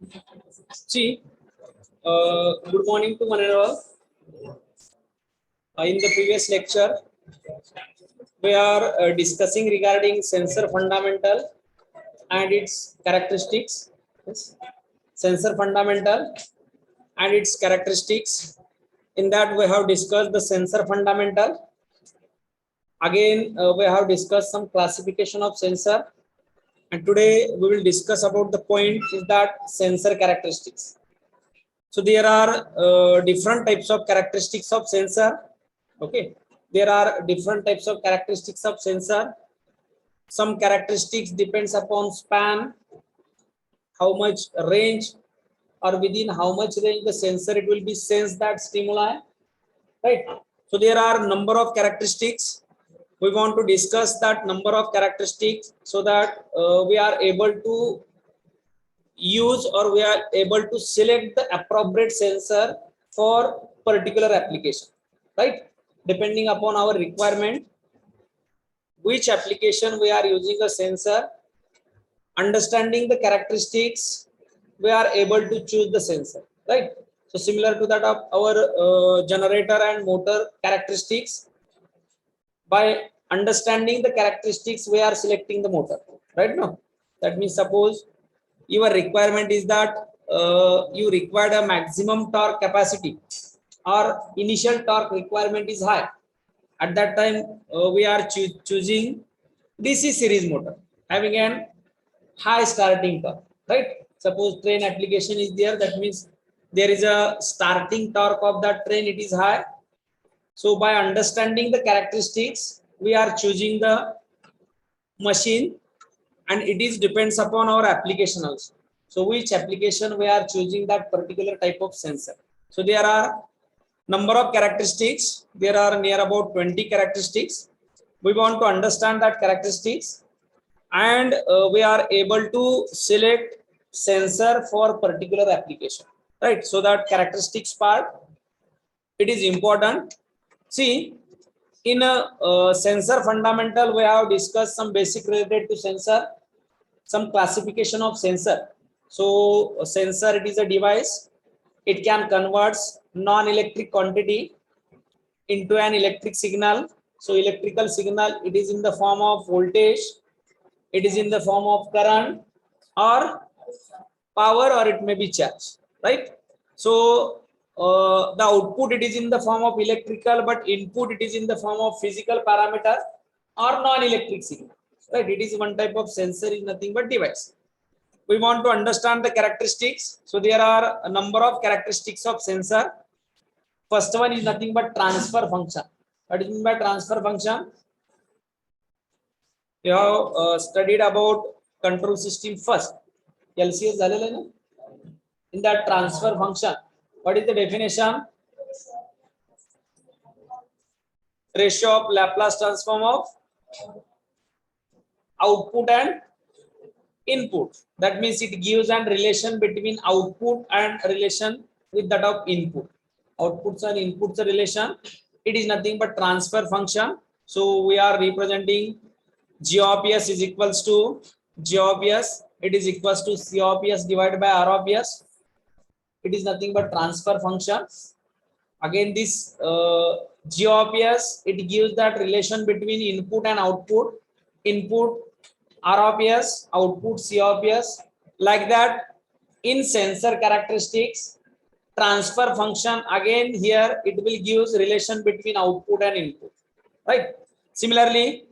See, good morning to one and all. In the previous lecture, we are discussing regarding sensor fundamental and its characteristics. Yes. Sensor fundamental and its characteristics. In that, we have discussed the sensor fundamental. Again, we have discussed some classification of sensor. And today we will discuss about the point is that sensor characteristics. So there are different types of characteristics of sensor. Okay, there are different types of characteristics of sensor. Some characteristics depends upon span, how much range, or within how much range the sensor it will be sense that stimuli, right? So there are number of characteristics. We want to discuss that number of characteristics so that we are able to use or we are able to select the appropriate sensor for particular application, right? Depending upon our requirement, which application we are using a sensor, understanding the characteristics, we are able to choose the sensor, right? So similar to that of our generator and motor characteristics, by understanding the characteristics we are selecting the motor, right? Now that means suppose your requirement is that you require a maximum torque capacity or initial torque requirement is high. At that time we are choosing DC series motor having an high starting torque, right? Suppose train application is there, that means there is a starting torque of that train, it is high. So by understanding the characteristics, we are choosing the machine, and it is depends upon our application also. So which application we are choosing that particular type of sensor. So there are number of characteristics. There are near about 20 characteristics. We want to understand that characteristics, and we are able to select sensor for particular application, right? So that characteristics part, it is important. See, in a sensor fundamental, we have discussed some basic related to sensor, some classification of sensor. So a sensor, it is a device. It can convert non-electric quantity into an electric signal. So electrical signal, it is in the form of voltage, it is in the form of current or power, or it may be charge, right? So the output, it is in the form of electrical, but input, it is in the form of physical parameter or non-electric signal, right? It is one type of sensor, is nothing but device. We want to understand the characteristics. So there are a number of characteristics of sensor. First one is nothing but transfer function. What is mean by transfer function? You have studied about control system first. LCS झालेलं आहे ना? In that transfer function, what is the definition? Ratio of Laplace transform of output and input. That means it gives an relation between output and relation with that of input. Outputs and inputs relation, it is nothing but transfer function. So we are representing G of S is equals to G of S, it is equals to C of S divided by R of S. It is nothing but transfer function. Again this G of S, it gives that relation between input and output. Input R of S, output C of S. Like that, in sensor characteristics, transfer function, again here it will give relation between output and input, right? Similarly,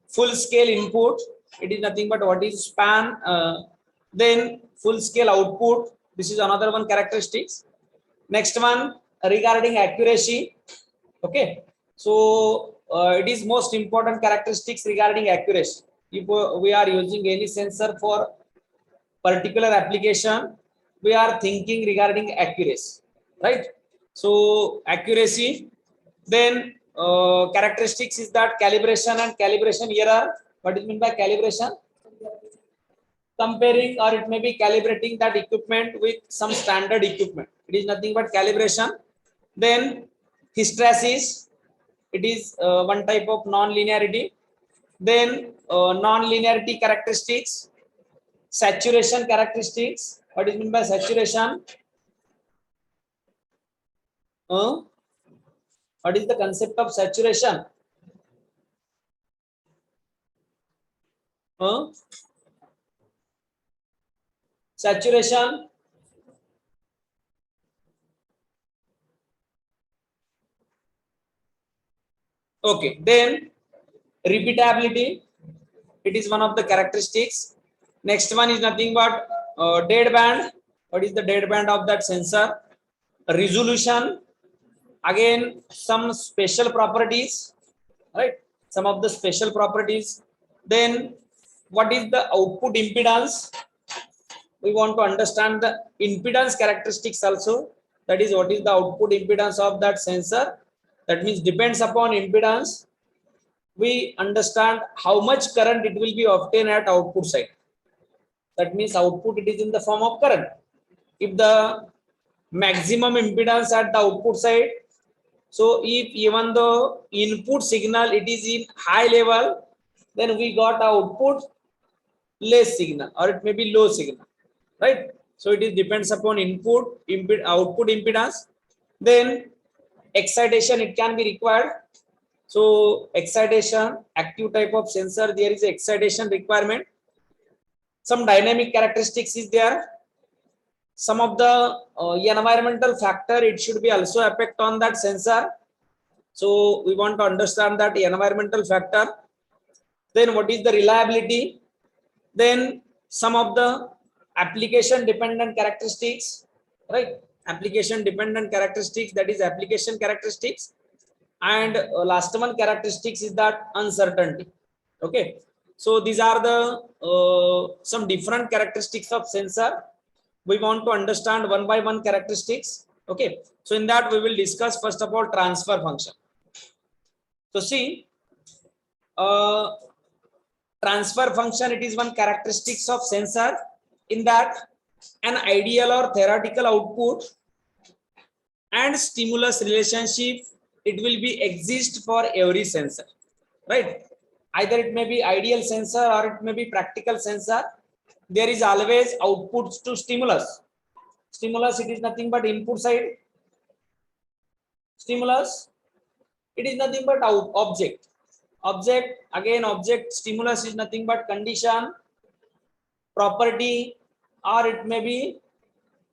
full scale input, it is nothing but what is span, then full scale output, this is another one characteristics. Next one regarding accuracy. Okay, so it is most important characteristics regarding accuracy. If we are using any sensor for particular application, we are thinking regarding accuracy, right? So accuracy, then characteristics is that calibration and calibration error. What is meant by calibration? Comparing, or it may be calibrating that equipment with some standard equipment. It is nothing but calibration. Then hysteresis, it is one type of non-linearity. Then non-linearity characteristics, saturation characteristics, What is meant by saturation? What is the concept of saturation? Saturation. Okay, then repeatability. It is one of the characteristics. Next one is nothing but dead band. What is the dead band of that sensor? Resolution. Again, some special properties, right? Some of the special properties. Then, what is the output impedance? We want to understand the impedance characteristics also. That is, what is the output impedance of that sensor? That means depends upon impedance. We understand how much current it will be obtained at output side. That means output it is in the form of current. If the maximum impedance at the output side, so if even the input signal it is in high level, then we got output less signal or it may be low signal, right? So it is depends upon output impedance. Then excitation it can be required. So excitation, active type of sensor, there is excitation requirement. Some dynamic characteristics is there. Some of the environmental factor it should be also affect on that sensor. So we want to understand that environmental factor. Then what is the reliability? Then some of the application dependent characteristics, right? Application dependent characteristics, that is application characteristics. And last one characteristics is that uncertainty. Okay, so these are the some different characteristics of sensor. We want to understand one by one characteristics. Okay, so in that we will discuss first of all transfer function. So see, transfer function, it is one characteristics of sensor, in that an ideal or theoretical output and stimulus relationship it will be exist for every sensor, right? Either it may be ideal sensor or it may be practical sensor. There is always outputs to stimulus. Stimulus it is nothing but input side. Stimulus it is nothing but object. Object, again object, stimulus is nothing but condition, property, or it may be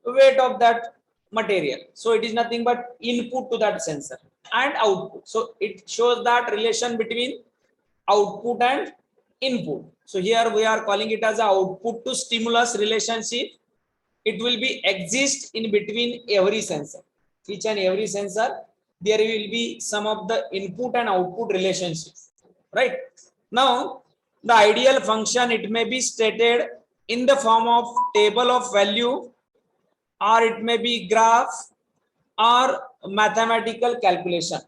weight of that material. So it is nothing but input to that sensor and output. So it shows that relation between output and input. So here we are calling it as a output to stimulus relationship. It will be exist in between every sensor. Each and every sensor, there will be some of the input and output relationship, right? Now the ideal function it may be stated in the form of table of value, or it may be graph or mathematical calculation.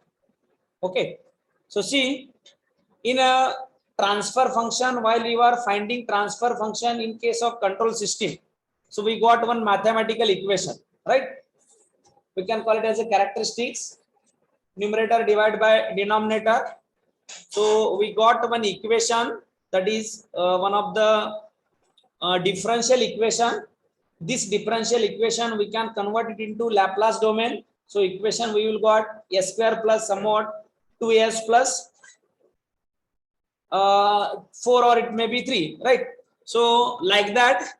Okay, so see, in a transfer function, while you are finding transfer function in case of control system, so we got one mathematical equation, right? We can call it as a characteristics, numerator divided by denominator. So we got one equation, that is one of the differential equation. This differential equation we can convert it into Laplace domain. So equation we will got s square plus somewhat 2s plus 4, or it may be 3, right? So like that,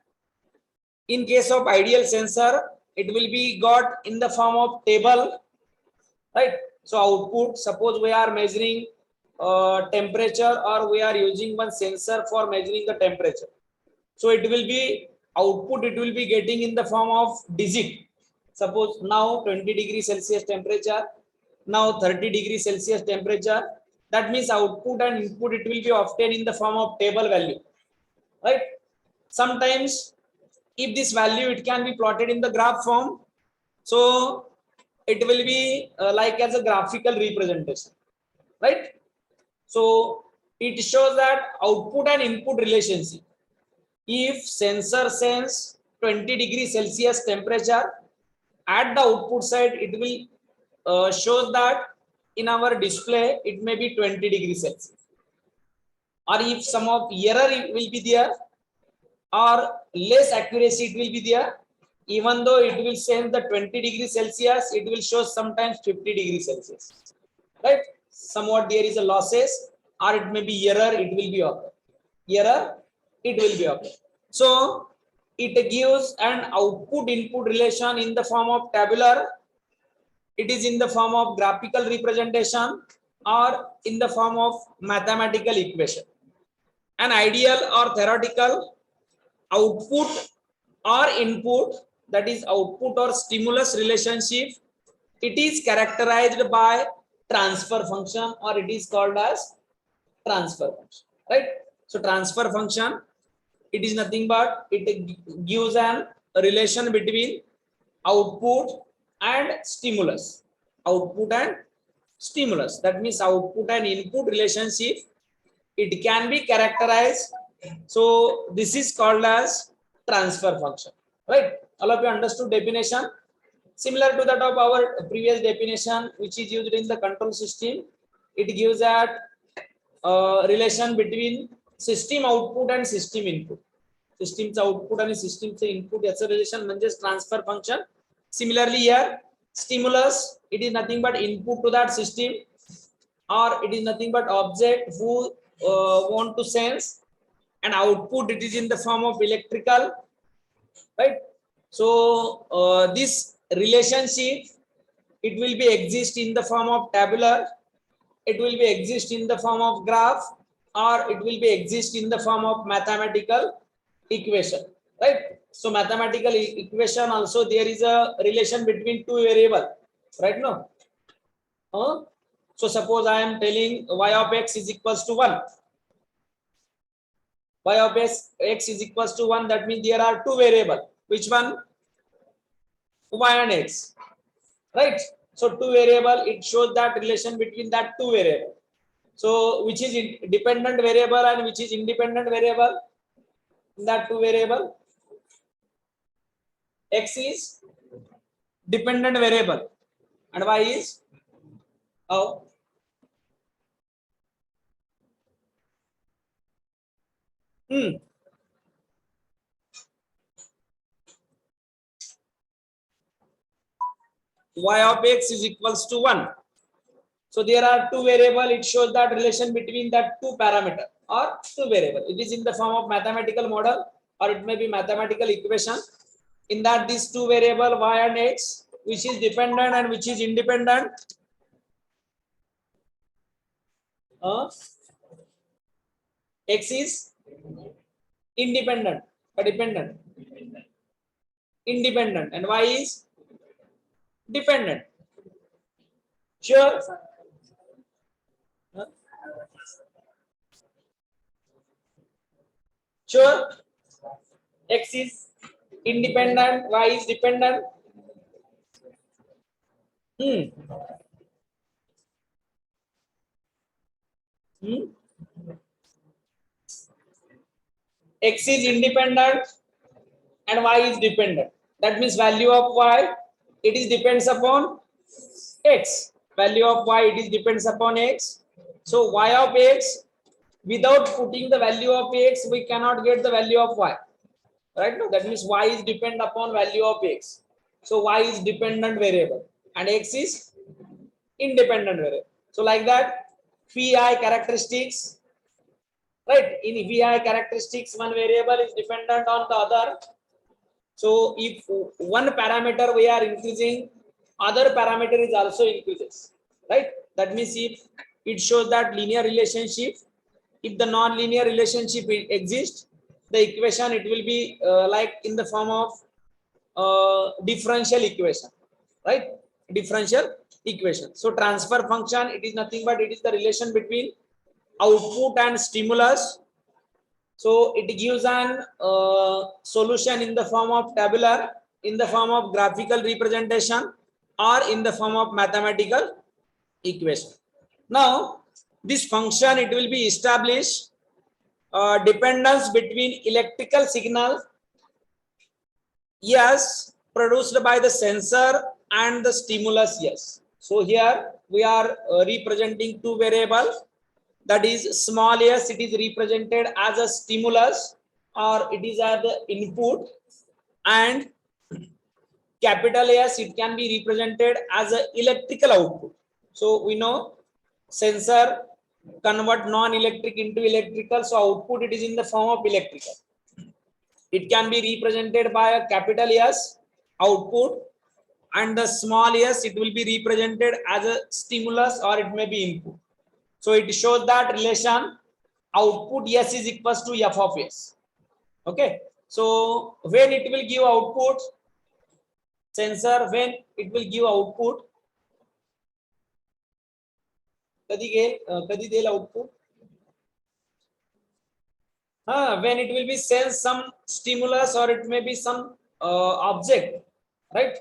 in case of ideal sensor, it will be got in the form of table, right? So output, suppose we are measuring temperature, or we are using one sensor for measuring the temperature. So it will be output, it will be getting in the form of digit. Suppose now 20 degrees Celsius temperature, now 30 degrees Celsius temperature. That means output and input it will be obtained in the form of table value, right? Sometimes if this value it can be plotted in the graph form, so it will be like as a graphical representation, right? So it shows that output and input relationship. If sensor sends 20 degrees Celsius temperature, at the output side it will show that in our display it may be 20 degrees Celsius. Or if some of error will be there, or less accuracy it will be there, Even though it will send the 20 degrees Celsius, it will show sometimes 50 degrees Celsius, right? Somewhat there is a losses, or it may be error, it will be occur. Error, it will be occur. So it gives an output input relation in the form of tabular, it is in the form of graphical representation, or in the form of mathematical equation. An ideal or theoretical output or input, that is output or stimulus relationship, it is characterized by transfer function, or it is called as transfer function, right? So transfer function, it is nothing but it gives an relation between output and stimulus. Output and stimulus, that means output and input relationship, it can be characterized. So this is called as transfer function, right? All of you understood definition? Similar to that of our previous definition, which is used in the control system, it gives that relation between system output and system input. System's output and system's input याचं relation म्हणजेच transfer function. Similarly here, stimulus, it is nothing but input to that system, or it is nothing but object who want to sense, and output, it is in the form of electrical, right? So this relationship, it will be exist in the form of tabular, it will be exist in the form of graph, or it will be exist in the form of mathematical equation, right? So mathematical equation also, there is a relation between two variable, right? No, so suppose I am telling y of x is equals to 1, y of x is equals to 1, that means there are two variable. Which one? Y and x, right? So two variable, it shows that relation between that two variable. So which is dependent variable and which is independent variable in that two variable? X is dependent variable and y is how? Y of x is equals to 1. So there are two variable, it shows that relation between that two parameter or two variable. It is in the form of mathematical model, or it may be mathematical equation. In that these two variable y and x, which is dependent and which is independent, x is independent or dependent, independent, and y is dependent. Sure. Sure. X is independent, y is dependent. X is independent and y is dependent. That means value of y, it is depends upon x. Value of y, it is depends upon x. So y of x, without putting the value of x, we cannot get the value of y. Right? No, that means y is depend upon value of x. So y is dependent variable and x is independent variable. So like that, phi characteristics, right? In phi characteristics, one variable is dependent on the other. So if one parameter we are increasing, other parameter is also increases, right? That means if it shows that linear relationship, if the non-linear relationship exists, the equation, it will be like in the form of differential equation, right? Differential equation. So transfer function, it is nothing but it is the relation between output and stimulus. So it gives an solution in the form of tabular, in the form of graphical representation, or in the form of mathematical equation. Now this function, it will be established dependence between electrical signal, yes, produced by the sensor, and the stimulus, yes. So here we are representing two variables, that is small s, it is represented as a stimulus or it is as the input, and capital S, it can be represented as a electrical output. So we know sensor convert non-electric into electrical, so output it is in the form of electrical. It can be represented by a capital S output, and the small s it will be represented as a stimulus or it may be input. So it shows that relation output S is equals to F of S. Okay, so when it will give output, sensor when it will give output, kadi del output, when it will be sense some stimulus or it may be some object, right?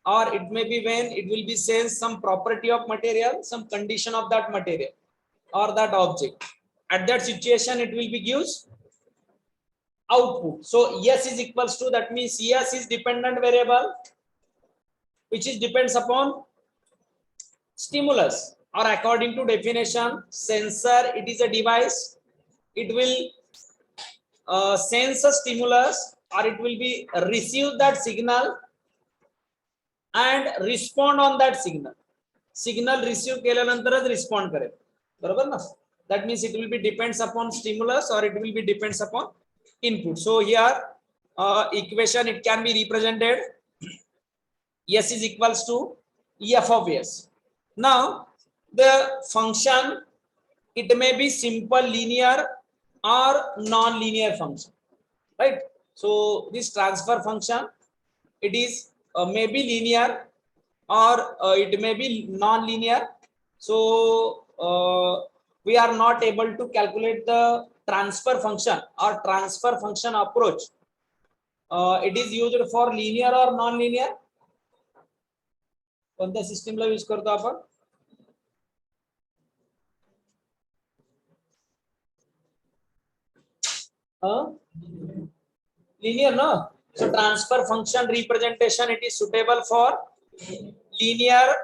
Or it may be when it will be sense some property of material, some condition of that material or that object. At that situation, it will be gives output. So S is equals to, that means S is dependent variable, which is depends upon stimulus, or according to definition, sensor it is a device. It will sense a stimulus or it will be receive that signal and respond on that signal. Signal receive केल्यानंतरच respond करेल, बरोबर ना? That means it will be depends upon stimulus or it will be depends upon input. So here equation it can be represented S is equals to F of S. Now the function it may be simple linear or non-linear function, right? So this transfer function it is may be linear or it may be non-linear. So we are not able to calculate the transfer function or transfer function approach. It is used for linear or non-linear. कोणत्या सिस्टीमला use करतो आपण? Linear, no? So transfer function representation it is suitable for linear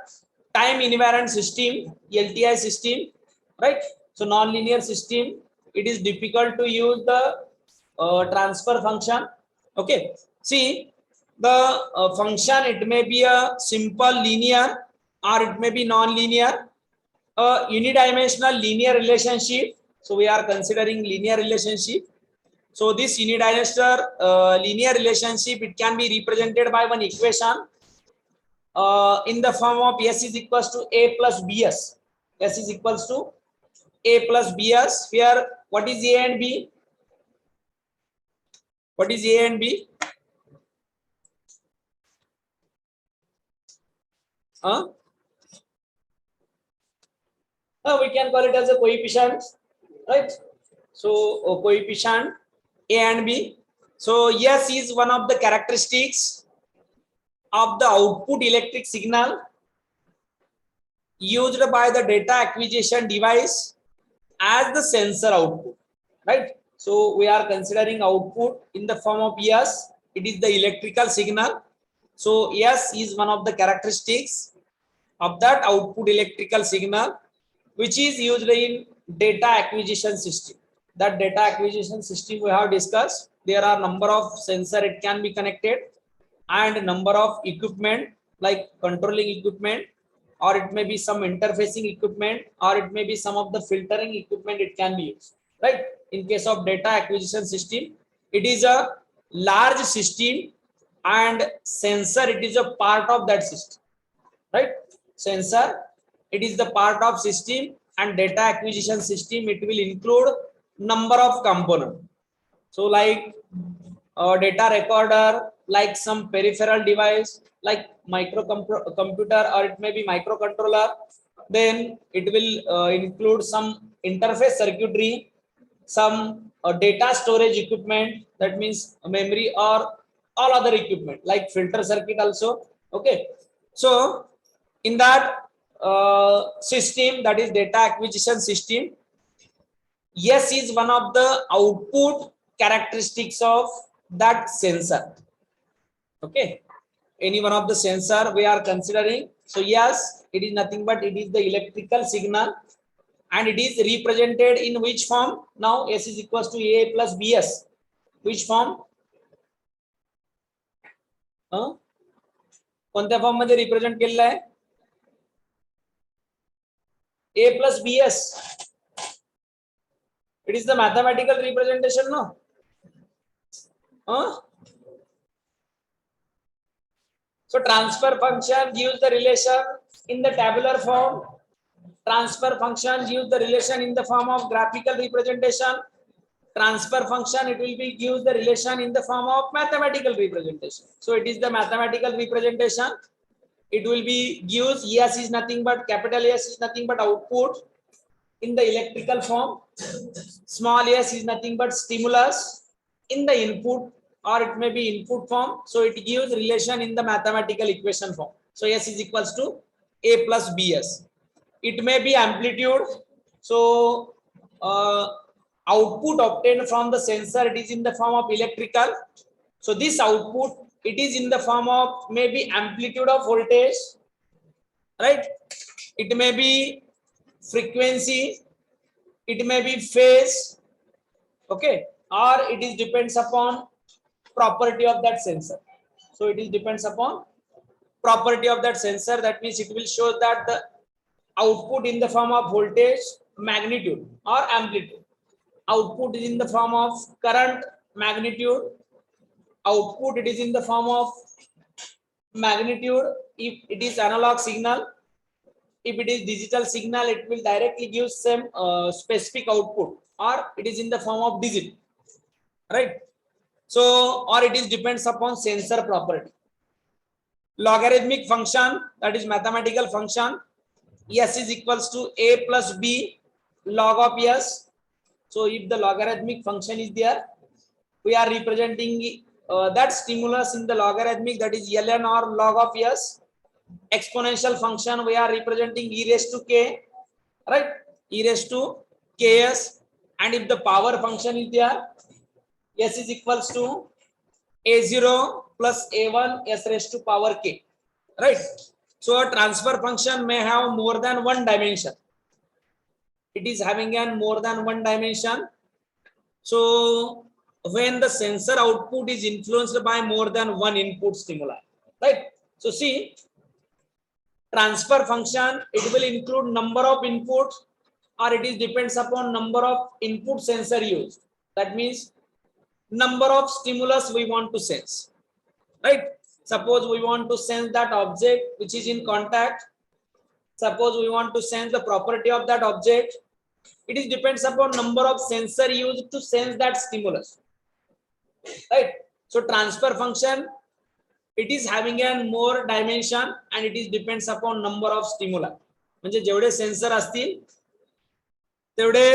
time invariant system, LTI system, right? So non-linear system it is difficult to use the transfer function. Okay, see the function it may be a simple linear or it may be non-linear, unidimensional linear relationship. So we are considering linear relationship. So this unidimensional linear relationship it can be represented by one equation in the form of S is equals to A plus BS. S is equals to A plus BS. Here what is A and B? What is A and B? We can call it as a coefficient, right? So coefficient A and B. So S is one of the characteristics of the output electric signal used by the data acquisition device as the sensor output, right? So we are considering output in the form of S. It is the electrical signal. So S is one of the characteristics of that output electrical signal, which is used in data acquisition system. That data acquisition system we have discussed. There are number of sensor it can be connected and number of equipment like controlling equipment, or it may be some interfacing equipment, or it may be some of the filtering equipment it can be used, right? In case of data acquisition system, it is a large system and sensor it is a part of that system, right? Sensor it is the part of system and data acquisition system it will include number of components. So like data recorder, like some peripheral device like microcomputer or it may be microcontroller. Then it will include some interface circuitry, some data storage equipment, that means memory or all other equipment like filter circuit also. Okay, so in that system, that is data acquisition system, S is one of the output characteristics of that sensor. Okay, any one of the sensor we are considering. So yes, it is nothing but it is the electrical signal, and it is represented in which form? Now S is equals to A plus BS. Which form? कोणत्या form मध्ये represent केलेला आहे? A plus BS. It is the mathematical representation, no? Huh? So transfer function gives the relation in the tabular form. Transfer function gives the relation in the form of graphical representation. Transfer function, it will be gives the relation in the form of mathematical representation. So it is the mathematical representation. It will be gives S is nothing but capital S is nothing but output in the electrical form. Small s is nothing but stimulus in the input, or it may be input form. So it gives relation in the mathematical equation form. So S is equals to A plus BS. It may be amplitude. So output obtained from the sensor, it is in the form of electrical. So this output, it is in the form of maybe amplitude of voltage, right? It may be frequency, it may be phase, okay, or it is depends upon property of that sensor. So it is depends upon property of that sensor. That means it will show that the output in the form of voltage, magnitude or amplitude. Output is in the form of current, magnitude. Output, it is in the form of magnitude if it is analog signal. If it is digital signal, it will directly give some specific output, or it is in the form of digit, right? So, or it is depends upon sensor property. Logarithmic function, that is mathematical function. S is equals to A plus B log of S. So if the logarithmic function is there, we are representing that stimulus in the logarithmic, that is ln or log of S. Exponential function, we are representing e raised to k, right? E raised to ks. And if the power function is there, S is equals to A0 plus A1 S raised to power k, right? So a transfer function may have more than one dimension. It is having an more than one dimension. So when the sensor output is influenced by more than one input stimuli, right? So see, transfer function, it will include number of inputs, or it is depends upon number of input sensor used. That means number of stimulus we want to sense, right? Suppose we want to sense that object which is in contact. Suppose we want to sense the property of that object. It is depends upon number of sensor used to sense that stimulus, right? So transfer function, it is having a more dimension, and it is depends upon number of stimuli. म्हणजे जेवढे sensor असतील तेवढे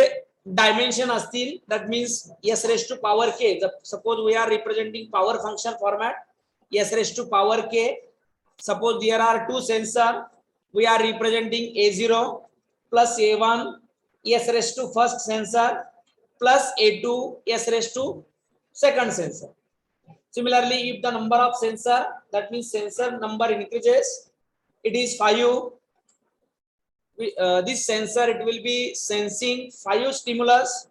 dimension असतील. That means s raised to power k. Suppose we are representing power function format, s raised to power k. Suppose there are two sensor, we are representing A0 plus A1 s raised to first sensor plus A2 s raised to second sensor. Similarly, if the number of sensor, that means sensor number increases, it is 5. This sensor, it will be sensing 5 stimulus,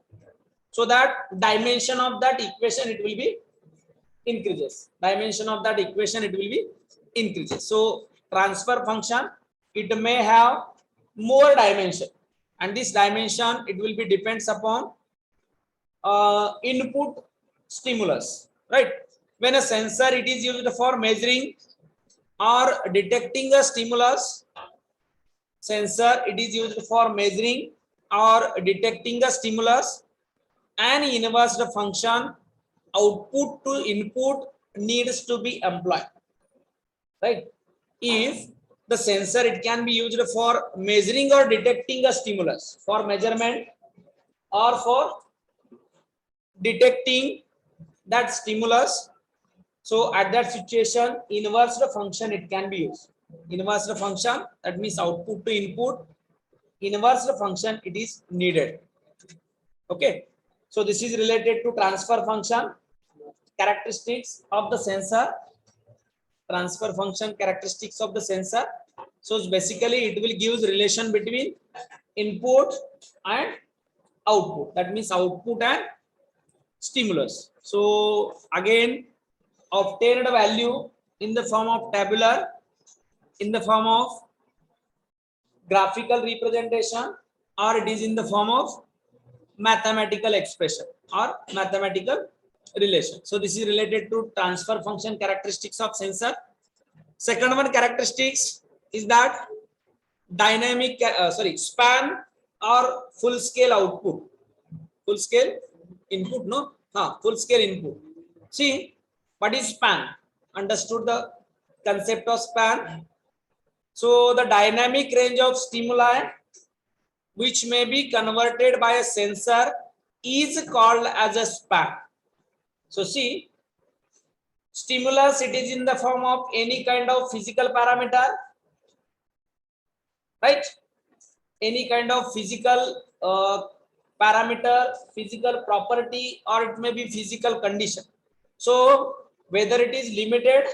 so that dimension of that equation, it will be increases. Dimension of that equation, it will be increases. So transfer function, it may have more dimension, and this dimension, it will be depends upon input stimulus, right? When a sensor, it is used for measuring or detecting a stimulus, sensor, it is used for measuring or detecting a stimulus, and inverse function, output to input needs to be employed, right? If the sensor, it can be used for measuring or detecting a stimulus, for measurement or for detecting that stimulus. So at that situation, inverse function, it can be used. Inverse function, that means output to input. Inverse function, it is needed. Okay. So this is related to transfer function. Characteristics of the sensor. Transfer function characteristics of the sensor. So basically, it will give relation between input and output. That means output and stimulus. So again, obtained value in the form of tabular, in the form of graphical representation, or it is in the form of mathematical expression or mathematical relation. So this is related to transfer function characteristics of sensor. Second one characteristics is that dynamic span or full scale output, full scale input, no, full scale input. See, what is span? Understood the concept of span. So the dynamic range of stimuli which may be converted by a sensor is called as a span. So see, stimulus, it is in the form of any kind of physical parameter, right? Any kind of physical parameter, physical property, or it may be physical condition. So whether it is limited,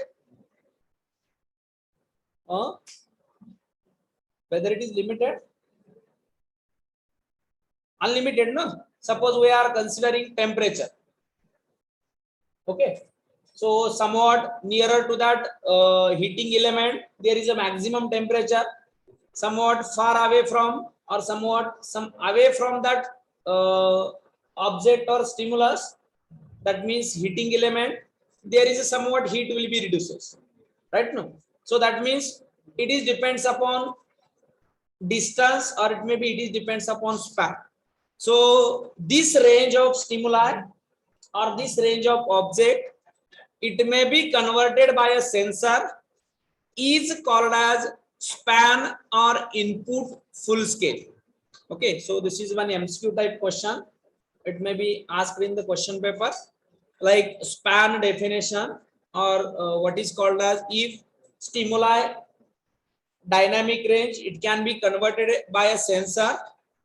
whether it is limited, unlimited, no? Suppose we are considering temperature. Okay, so somewhat nearer to that heating element, there is a maximum temperature. Somewhat far away from, or somewhat away from that object or stimulus, that means heating element, there is a somewhat heat will be reduced, right? No, so that means it is depends upon distance, or it may be it is depends upon span. So this range of stimuli or this range of object, it may be converted by a sensor, is called as span or input full scale. Okay, so this is one MCQ type question. It may be asked in the question paper, like span definition, or what is called as, if stimuli dynamic range, it can be converted by a sensor,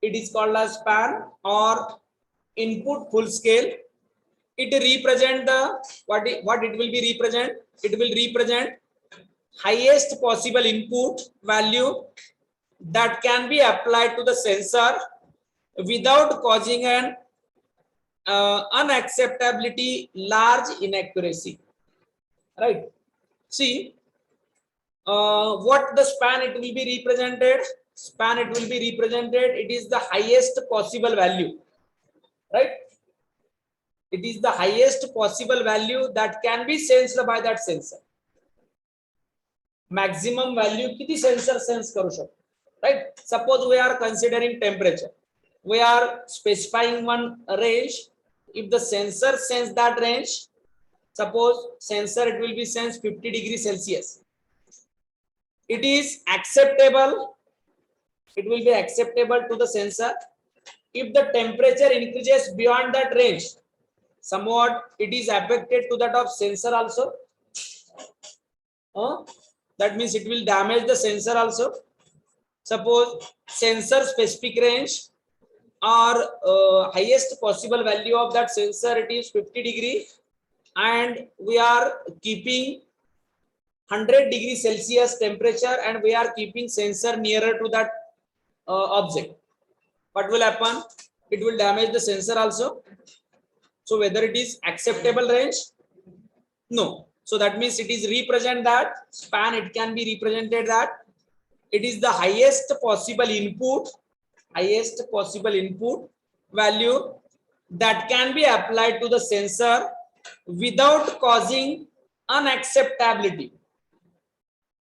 it is called as span or input full scale. It represent the what it will be represent, it will represent highest possible input value that can be applied to the sensor without causing an unacceptability large inaccuracy, right? See, what the span it will be represented, span it will be represented, it is the highest possible value, right? It is the highest possible value that can be sensed by that sensor. Maximum value kiti sensor sense karu shakto, right? Suppose we are considering temperature, we are specifying one range. If the sensor sense that range, suppose sensor it will be sense 50 degrees Celsius, it is acceptable, it will be acceptable to the sensor. If the temperature increases beyond that range, somewhat it is affected to that of sensor also. That means it will damage the sensor also. Suppose sensor specific range or highest possible value of that sensor, it is 50 degree, and we are keeping 100 degrees Celsius temperature, and we are keeping sensor nearer to that object. What will happen? It will damage the sensor also. So whether it is acceptable range? No. So that means it is represent that span, it can be represented that it is the highest possible input value that can be applied to the sensor without causing unacceptability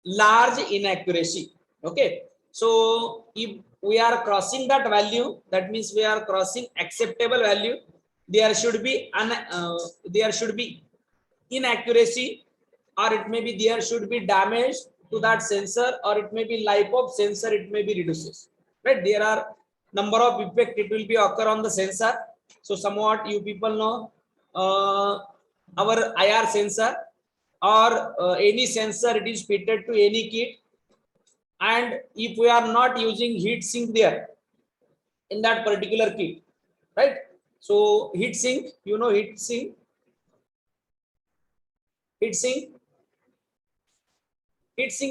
large inaccuracy. Okay, so if we are crossing that value, that means we are crossing acceptable value, there should be inaccuracy, or it may be there should be damage to that sensor, or it may be life of sensor, it may be reduces, right? There are number of effect it will be occur on the sensor. So somewhat you people know our IR sensor or any sensor, it is fitted to any kit, and if we are not using heat sink there in that particular kit, right? So heat sink, you know, heat sink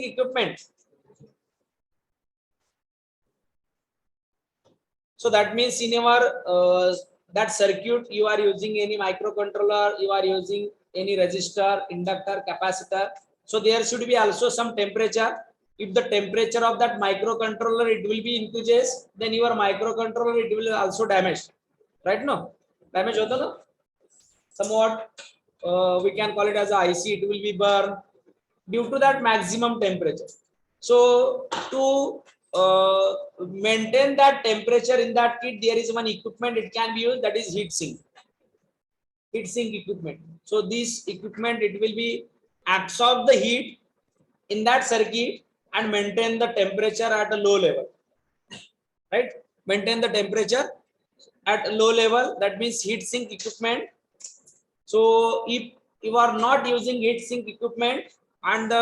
equipment. So that means in your that circuit you are using any microcontroller, you are using any resistor, inductor, capacitor. So there should be also some temperature. If the temperature of that microcontroller it will be increases, then your microcontroller it will also damage, right? No, damage hota na, somewhat we can call it as a IC, it will be burned due to that maximum temperature. So to maintain that temperature in that kit, there is one equipment it can be used, that is heat sink equipment. So this equipment it will be absorb the heat in that circuit and maintain the temperature at a low level, right? Maintain the temperature at a low level, that means heat sink equipment. So if you are not using heat sink equipment and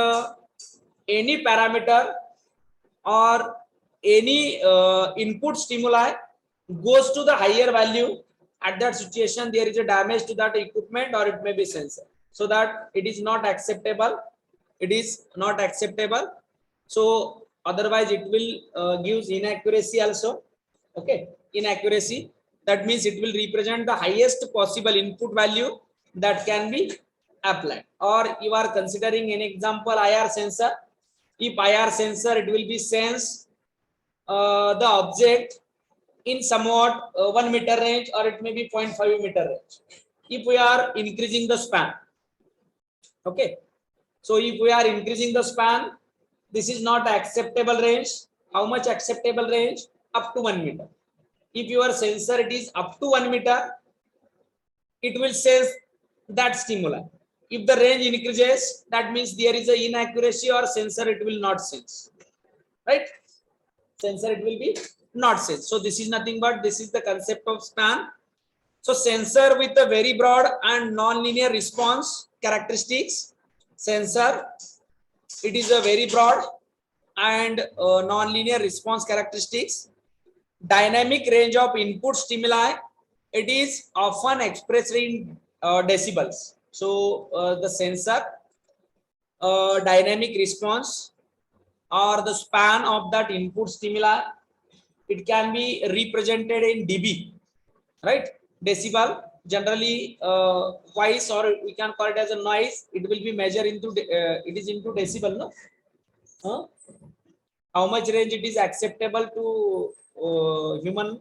any parameter or any input stimuli goes to the higher value, at that situation there is a damage to that equipment or it may be sensor, so that it is not acceptable, it is not acceptable. So otherwise it will gives inaccuracy also. Okay, inaccuracy, that means it will represent the highest possible input value that can be applied. Or you are considering an example IR sensor. If IR sensor it will be sense the object in somewhat 1 meter range, or it may be 0.5 meter range. If we are increasing the span, okay, so if we are increasing the span, this is not acceptable range. How much acceptable range? Up to 1 meter. If your sensor it is up to 1 meter, it will sense that stimuli. If the range increases, that means there is an inaccuracy or sensor it will not sense, right? Sensor it will be not sense. So this is nothing but this is the concept of span. So sensor with a very broad and non-linear response characteristics. Sensor, it is a very broad and non-linear response characteristics. Dynamic range of input stimuli, it is often expressed in decibels. So the sensor dynamic response or the span of that input stimuli, it can be represented in dB, right? Decibel, generally voice, or we can call it as a noise, it will be measured into it is into decibel, no? Huh? How much range it is acceptable to human?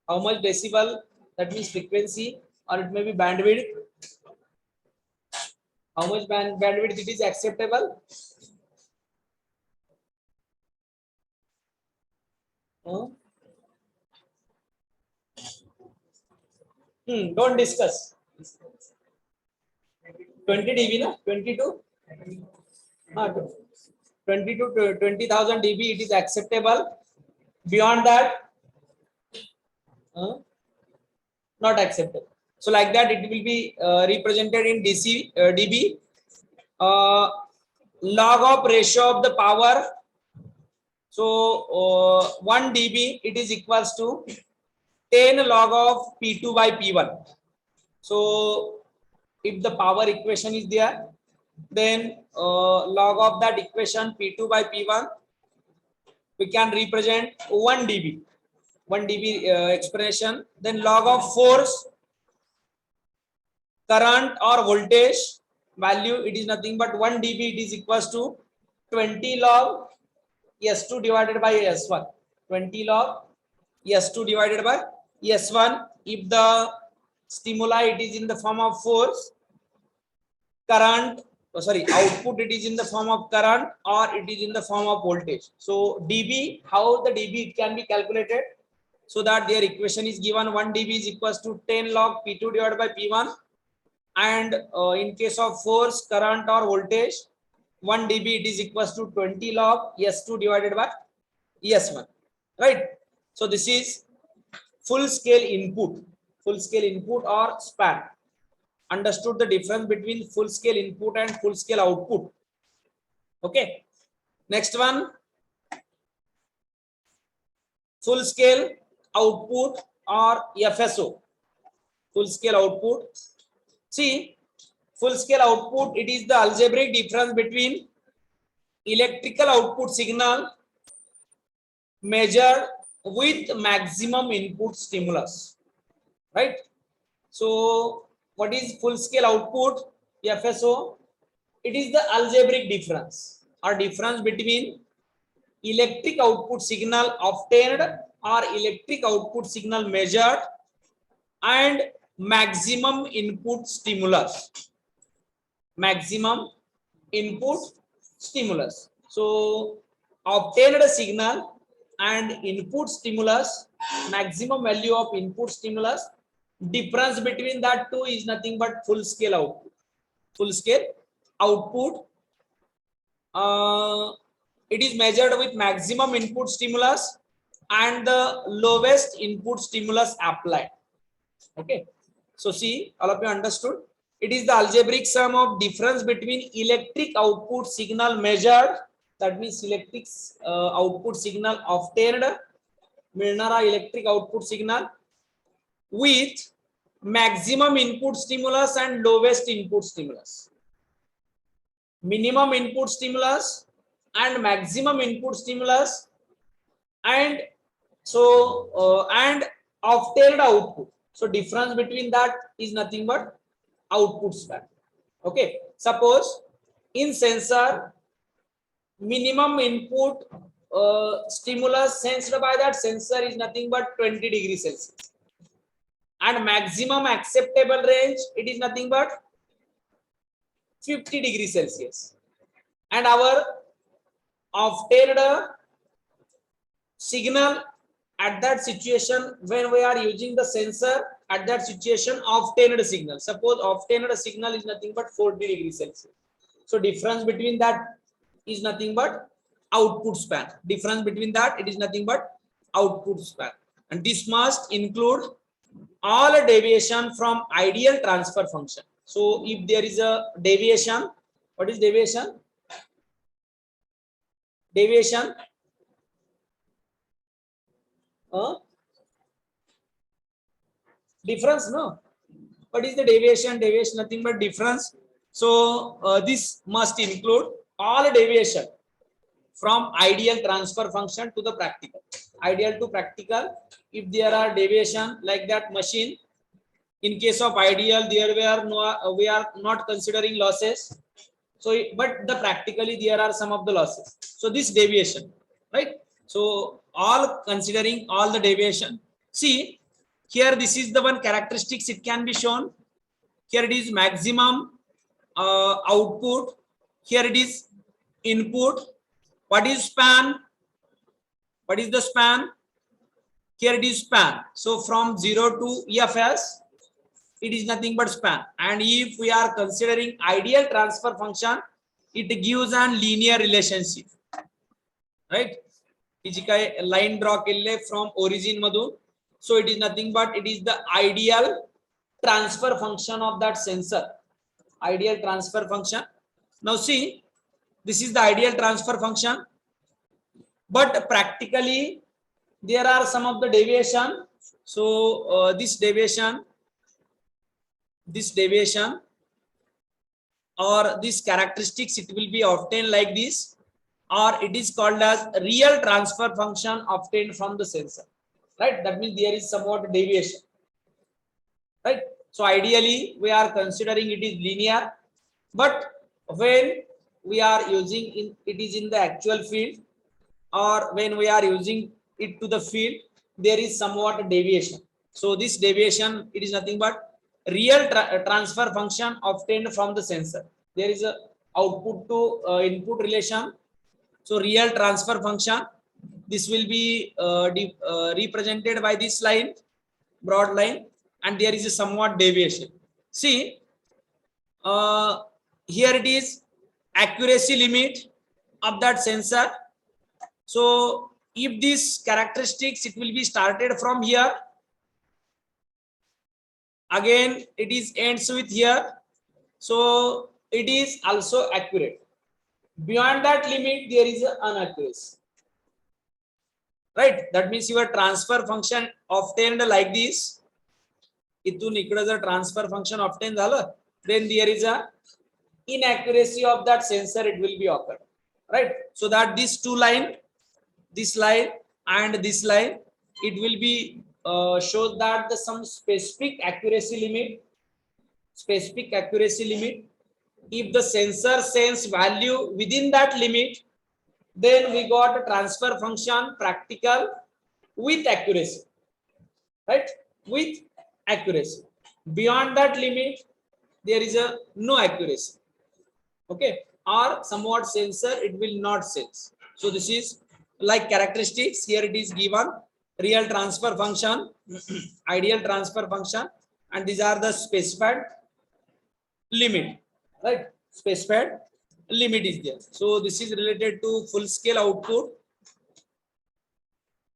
How much decibel, that means frequency, or it may be bandwidth. How much bandwidth it is acceptable? Huh? Don't discuss. 20 dB, no? 22? 20 to 20,000 dB, it is acceptable. Beyond that, not acceptable. So like that, it will be represented in dB. Log of ratio of the power. So 1 dB, it is equals to 10 log of P2 by P1. So if the power equation is there, then log of that equation P2 by P1, we can represent 1 dB. 1 dB expression. Then log of force, current or voltage value, it is nothing but 1 dB, it is equals to 20 log S2 divided by S1. 20 log S2 divided by S1. If the stimuli it is in the form of force, current, output it is in the form of current, or it is in the form of voltage. So dB, how the dB it can be calculated? So that their equation is given, 1 dB is equals to 10 log P2 divided by P1, and in case of force, current or voltage, 1 dB it is equals to 20 log S2 divided by S1, right? So this is full scale input or span. Understood the difference between full scale input and full scale output. Okay, next one, full scale output or FSO. Full scale output. See, full scale output, it is the algebraic difference between electrical output signal measured with maximum input stimulus, right? So what is full scale output, FSO? it is the algebraic difference or difference between electric output signal obtained or electric output signal measured and maximum input stimulus. Maximum input stimulus. So obtained signal and input stimulus, maximum value of input stimulus, difference between that two is nothing but full scale output. Full scale output, it is measured with maximum input stimulus and the lowest input stimulus applied. Okay, so see, all of you understood. It is the algebraic sum of difference between electric output signal measured, that means electric output signal obtained, मिळणारा electric output signal, with maximum input stimulus and lowest input stimulus. Minimum input stimulus and maximum input stimulus, and so and obtained output. So difference between that is nothing but output span. Okay, suppose in sensor, minimum input stimulus sensed by that sensor is nothing but 20 degrees Celsius, and maximum acceptable range, it is nothing but 50 degrees Celsius, and our obtained signal at that situation when we are using the sensor, at that situation obtained signal, suppose obtained signal is nothing but 40 degrees Celsius. So difference between that is nothing but output span. Difference between that, it is nothing but output span, and this must include all deviation from ideal transfer function. So if there is a deviation, what is deviation? Deviation, difference, no? What is the deviation? Deviation nothing but difference. So this must include all deviation from ideal transfer function to the practical. Ideal to practical, if there are deviation like that machine, in case of ideal there we are not considering losses. So but the practically there are some of the losses. So this deviation, right? So all considering all the deviation. See here, this is the one characteristics it can be shown. Here it is maximum output. Here it is input. What is span? What is the span? Here it is span. So from 0 to EFS, it is nothing but span. And if we are considering ideal transfer function, it gives a linear relationship, right? Line draw from origin madhu. So it is nothing but it is the ideal transfer function of that sensor. Ideal transfer function. Now see, this is the ideal transfer function, but practically there are some of the deviation. So this deviation or these characteristics, it will be obtained like this, or it is called as real transfer function obtained from the sensor, right? That means there is somewhat deviation, right? So ideally we are considering it is linear, but when we are using it is in the actual field, or when we are using it to the field, there is somewhat deviation. So this deviation, it is nothing but real transfer function obtained from the sensor. There is a output to input relation. So real transfer function, this will be represented by this line, broad line, and there is a somewhat deviation. See, here it is accuracy limit of that sensor. So if this characteristics, it will be started from here, again it is ends with here, so it is also accurate. Beyond that limit, there is an inaccuracy, right? That means your transfer function obtained like this. इथून इकडे जर transfer function obtained झालं, then there is a inaccuracy of that sensor, it will be occurred, right? So that these two line, this line and this line, it will be shows that the some specific accuracy limit if the sensor sends value within that limit, then we got a transfer function practical with accuracy, right? With accuracy. Beyond that limit, there is a no accuracy. Okay, or somewhat sensor it will not sense. So this is like characteristics. Here it is given real transfer function, ideal transfer function, and these are the specified limit, right? Specified limit is there. So this is related to full scale output.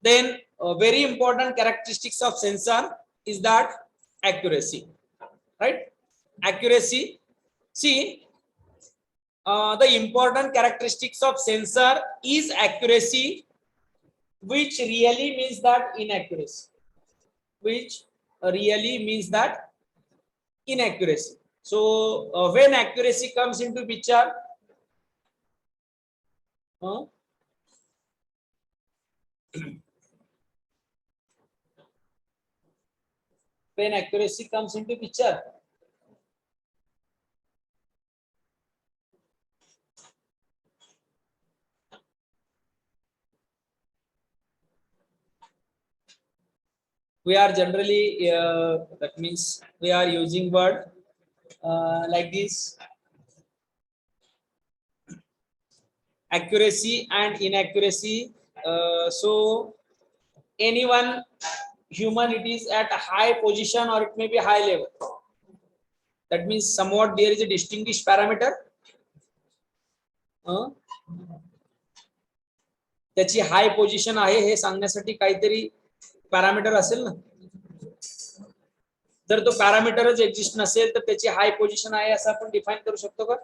Then very important characteristics of sensor is that accuracy, right? Accuracy. See, the important characteristics of sensor is accuracy, which really means that inaccuracy, which really means that inaccuracy. So when accuracy comes into picture, when accuracy comes into picture, we are generally that means we are using word like this: accuracy and inaccuracy. So anyone human, it is at a high position or it may be high level. That means somewhat there is a distinguished parameter. त्याची हाय position आहे हे सांगण्यासाठी काहीतरी parameter असेल ना. जर तो पॅरामीटरच exist नसेल तर त्याची हाय पोझिशन आहे असं आपण डिफाइन करू शकतो का?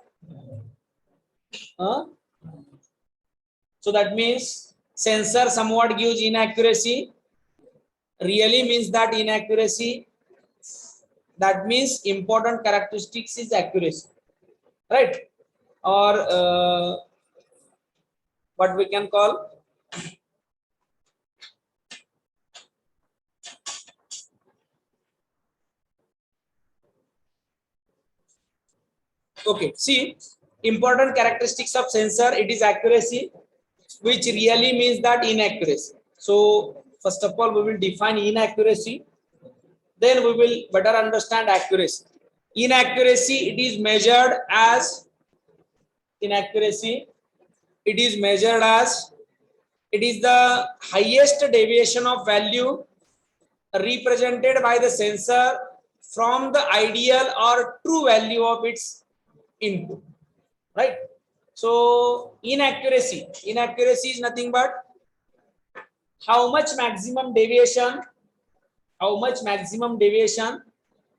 So that means sensor somewhat gives inaccuracy, really means that inaccuracy. That means important characteristics is accuracy, right? Or what we can call okay. See, important characteristics of sensor, it is accuracy, which really means that inaccuracy. So first of all we will define inaccuracy, then we will better understand accuracy. Inaccuracy, it is measured as inaccuracy, it is measured as it is the highest deviation of value represented by the sensor from the ideal or true value of its input, right? So inaccuracy is nothing but how much maximum deviation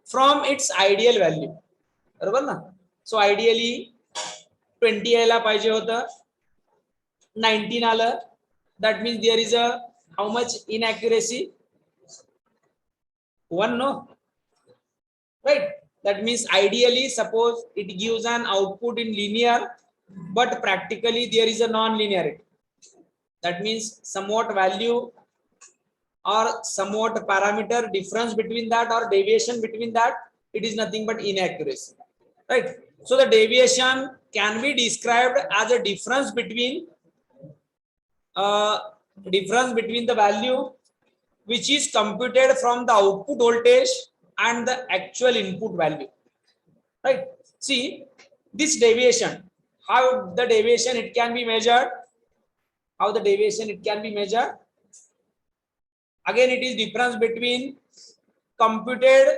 from its ideal value, बरोबर ना? So ideally 20 यायला पाहिजे होतं, 19 आलं. That means there is a how much inaccuracy? 1, no, right? That means ideally suppose it gives an output in linear, but practically there is a non-linearity. That means somewhat value or somewhat parameter difference between that or deviation between that, it is nothing but inaccuracy, right? So the deviation can be described as a difference between the value which is computed from the output voltage and the actual input value, right? See this deviation, how the deviation it can be measured, again it is difference between computed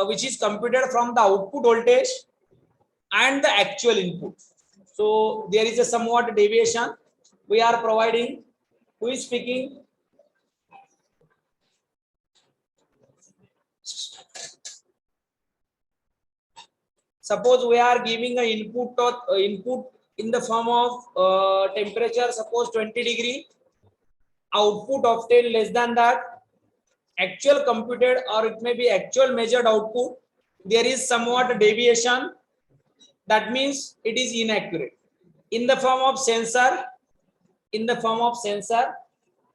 which is computed from the output voltage and the actual input. So there is a somewhat deviation we are providing. Who is speaking? Suppose we are giving an input in the form of temperature, suppose 20 degree, output obtained less than that, actual computed or it may be actual measured output, there is somewhat deviation. That means it is inaccurate. In the form of sensor,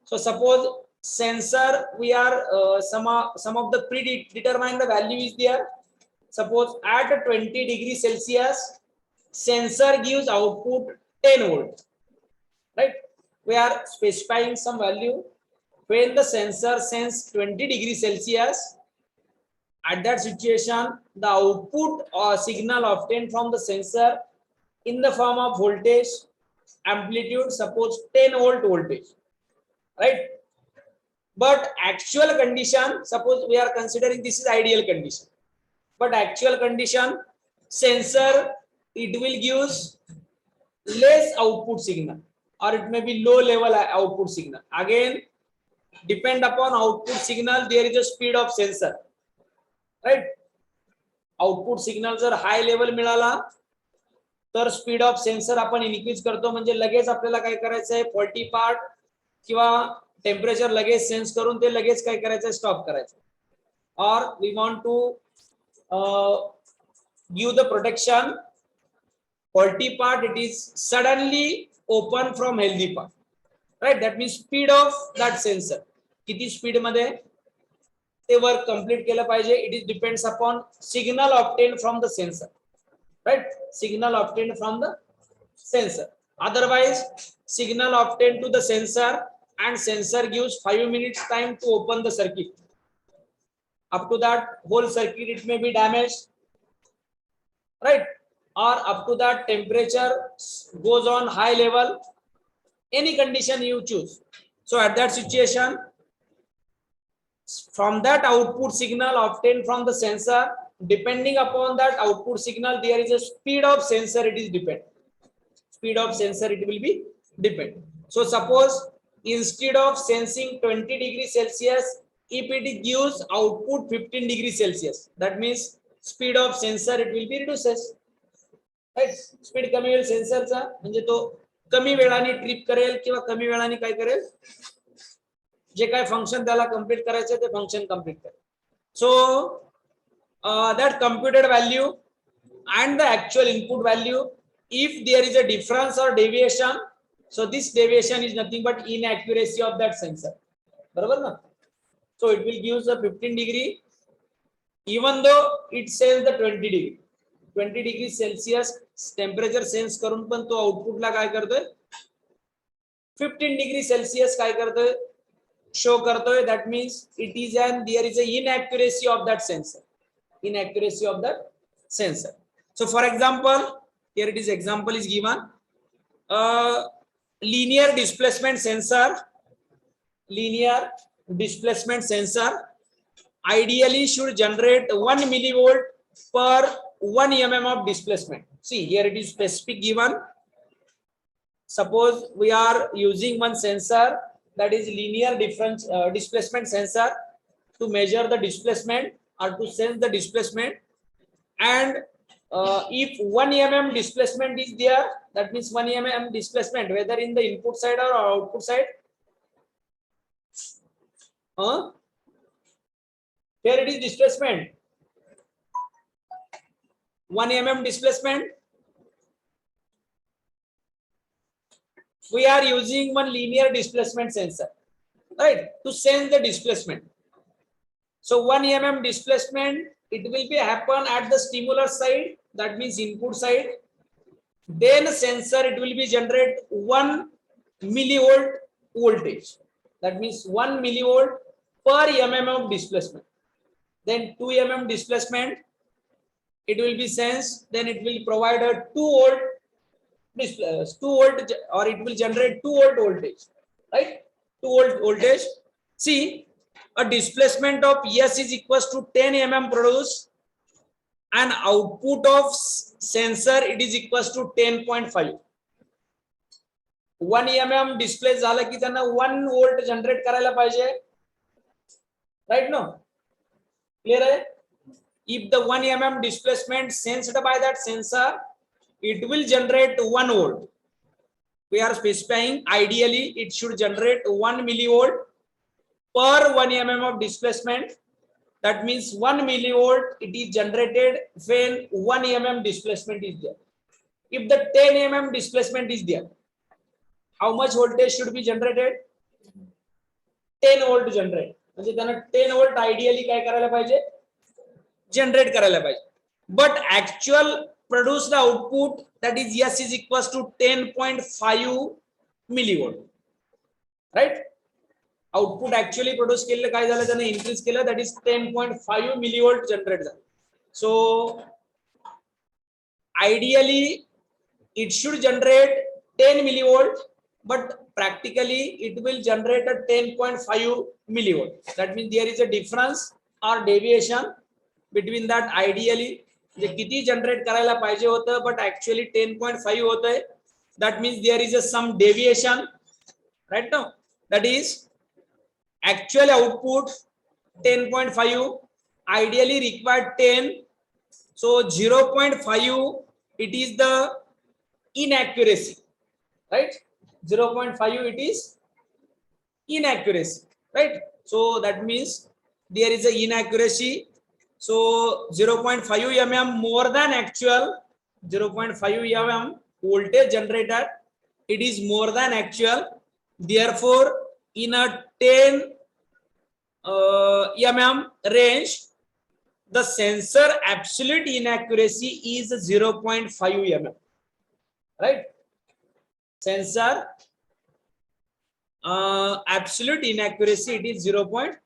so suppose sensor we are some of the predetermined the value is there. suppose at 20 degrees Celsius sensor gives output 10 volt, right? We are specifying some value. When the sensor sense 20 degrees Celsius, at that situation the output or signal obtained from the sensor in the form of voltage amplitude, suppose 10 volt voltage, right? But actual condition, suppose we are considering this is ideal condition, but actual condition sensor it will give less output signal or it may be low level output signal. Again depend upon output signal, there is a speed of sensor, right? Output signal जर high level मिळाला तर speed of sensor आपण increase करतो, म्हणजे लगेच आपल्याला काय करायचं आहे, फॉल्टी पार्ट किंवा टेम्परेचर लगेच सेन्स करून ते लगेच काय करायचं, स्टॉप करायचं. और we want to give the protection faulty part it is suddenly open from healthy part, right? That means speed of that sensor किती स्पीड मध्ये ते वर्क कंप्लीट केलं पाहिजे. It is depends upon signal obtain from the sensor, right? Signal obtained from the sensor. Otherwise signal obtained to the sensor and sensor gives 5 minutes time to open the circuit. Up to that whole circuit it may be damaged, right? Or up to that temperature goes on high level, any condition you choose. So at that situation, from that output signal obtained from the sensor, depending upon that output signal there is a speed of sensor, it is depend, speed of sensor it will be depend. So suppose instead of sensing 20 degrees Celsius, if it gives output 15 degrees Celsius, that means speed of sensor it will be reduces, right? Speed कमी होईल सेन्सरचा, म्हणजे तो कमी वेळाने trip करेल किंवा कमी वेळाने काय करेल, जे काय फंक्शन त्याला कंप्लीट करायचं ते फंक्शन कंप्लीट करेल. So that computed value and the actual input value, if there is a difference or deviation, so this deviation is nothing but inaccuracy of that sensor, बरोबर ना? So it will give the 15 degree even though it says the 20 degrees Celsius temperature sense करून पण तो output ला काय करतोय, 15 degree Celsius काय करतोय, show करतोय. that means it is and there is a inaccuracy of that sensor, inaccuracy of that sensor. So for example, here it is example is given, linear displacement sensor ideally should generate 1 millivolt per 1 mm of displacement. See here it is specific given. Suppose we are using one sensor that is linear displacement sensor to measure the displacement or to sense the displacement, and if 1 mm displacement is there, that means 1 mm displacement whether in the input side or output side, here it is displacement 1 mm displacement. We are using one linear displacement sensor, right, to sense the displacement. So 1 mm displacement it will be happen at the stimulus side, that means input side. Then sensor it will be generate 1 millivolt voltage, that means 1 millivolt per mm of displacement. Then 2 mm displacement it will be sensed, then it will provide a 2 volt or it will generate 2 volt voltage, right? 2 volt voltage. See, a displacement of S is equals to 10 mm produced and output of sensor it is equals to 10.5. 1 mm display झालं की त्यांना 1 volt generate करायला पाहिजे, right? No, clear आहे? If the 1 mm displacement sensed by that sensor, it will generate 1 volt. We are specifying ideally it should generate 1 millivolt per 1 mm of displacement. That means 1 millivolt it is generated when 1 mm displacement is there. If the 10 mm displacement is there, how much voltage should be generated? 10 volt generate. म्हणजे त्यांना 10 volt ideally काय करायला पाहिजे, generate करायला पाहिजे. but actual produced output, that is S is equals to 10.5 millivolt, right? Output actually produce केलेलं काय झालं त्याने increase केलं, that is 10.5 millivolt generate झालं. So ideally it should generate 10 millivolt, but practically it will generate a 10.5 millivolt. That means there is a difference or deviation between that. Ideally जे किती generate करायला पाहिजे होतं but actually 10.5 होतंय. That means there is a some deviation, right? Now that is actual output 10.5, ideally required 10, so 0.5 it is the inaccuracy, right? 0.5 it is inaccuracy, right? So that means there is a inaccuracy. So 0.5 mm more than actual, 0.5 mm voltage generated, it is more than actual. Therefore in a 10 mm range, the sensor absolute inaccuracy is 0.5 mm, right? Sensor absolute inaccuracy, it is 0.5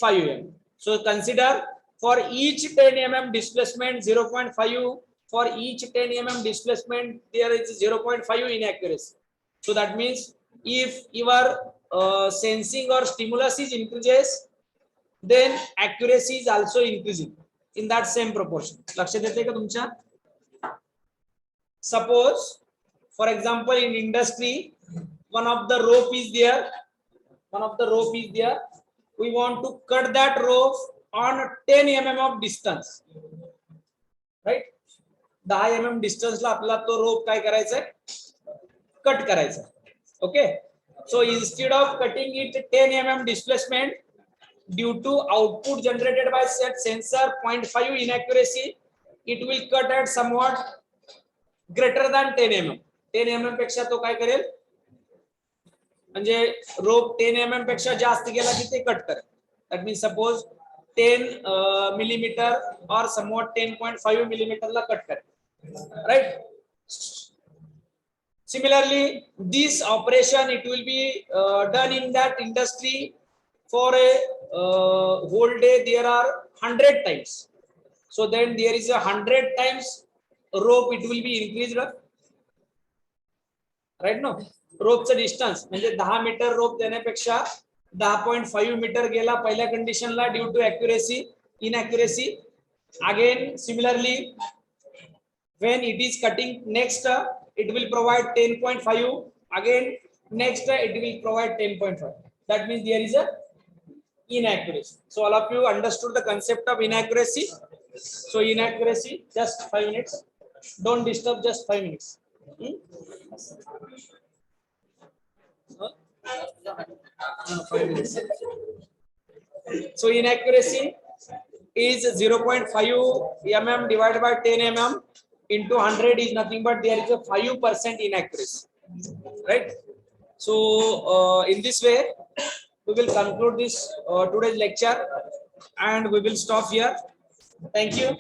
mm. So consider for each 10 mm displacement 0.5, for each 10 mm displacement there is 0.5 inaccuracy. So that means if your sensing or stimulus is increases, then accuracy is also increasing in that same proportion. लक्षात येते का तुमच्या? Suppose for example in industry one of the rope is there, we want to cut that rope on 10 mm of distance, right? 10 mm distance ला आपला तो rope काय करायचा आहे, cut करायचा. Okay, so instead of cutting it 10 mm displacement, due to output generated by set sensor 0.5 inaccuracy, it will cut at somewhat greater than 10 mm. 10 mm पेक्षा तो काय करेल, म्हणजे रोप 10 mm पेक्षा जास्त गेला की ते कट करेल. That means suppose 10 millimeter or somewhat 10.5 millimeter ला कट करेल, right? Similarly, this operation it will be done in that industry for a whole day. There are 100 times. So then there is 100 times rope. It will be increased, right? No, ropeचं distance म्हणजे 10 metre rope देण्यापेक्षा 10.5 metre गेला पहिल्या कंडिशनला due to accuracy, inaccuracy. Again, similarly, when it is cutting next, it will provide 10.5. Again, next it will provide 10.5. That means there is a inaccuracy. So all of you understood the concept of inaccuracy. So inaccuracy, just 5 minutes. Don't disturb, just 5 minutes. Huh? 5 minutes. So inaccuracy is 0.5 mm divided by 10 mm into 100 is nothing but there is a 5% inaccuracy, right? So in this way we will conclude this today's lecture and we will stop here. Thank you.